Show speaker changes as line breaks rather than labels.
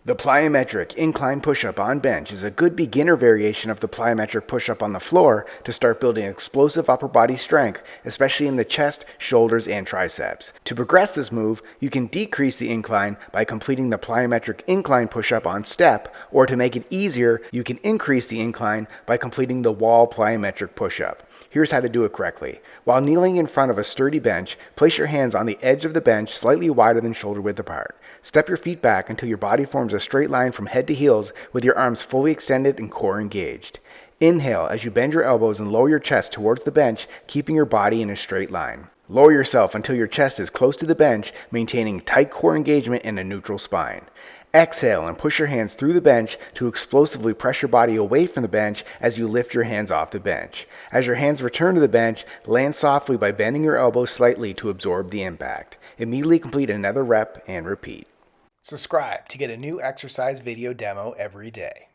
The plyometric incline push-up on bench is a good beginner variation of the plyometric push-up on the floor to start building explosive upper body strength, especially in the chest, shoulders, and triceps. To progress this move, you can decrease the incline by completing the plyometric incline push-up on step, or to make it easier, you can increase the incline by completing the wall plyometric push-up. Here's how to do it correctly. While kneeling in front of a sturdy bench, place your hands on the edge of the bench slightly wider than shoulder width apart. Step your feet back until your body forms a straight line from head to heels with your arms fully extended and core engaged. Inhale as you bend your elbows and lower your chest towards the bench, keeping your body in a straight line. Lower yourself until your chest is close to the bench, maintaining tight core engagement and a neutral spine. Exhale and push your hands through the bench to explosively press your body away from the bench as you lift your hands off the bench. As your hands return to the bench, land softly by bending your elbows slightly to absorb the impact. Immediately complete another rep and repeat. Subscribe to get a new exercise video demo every day.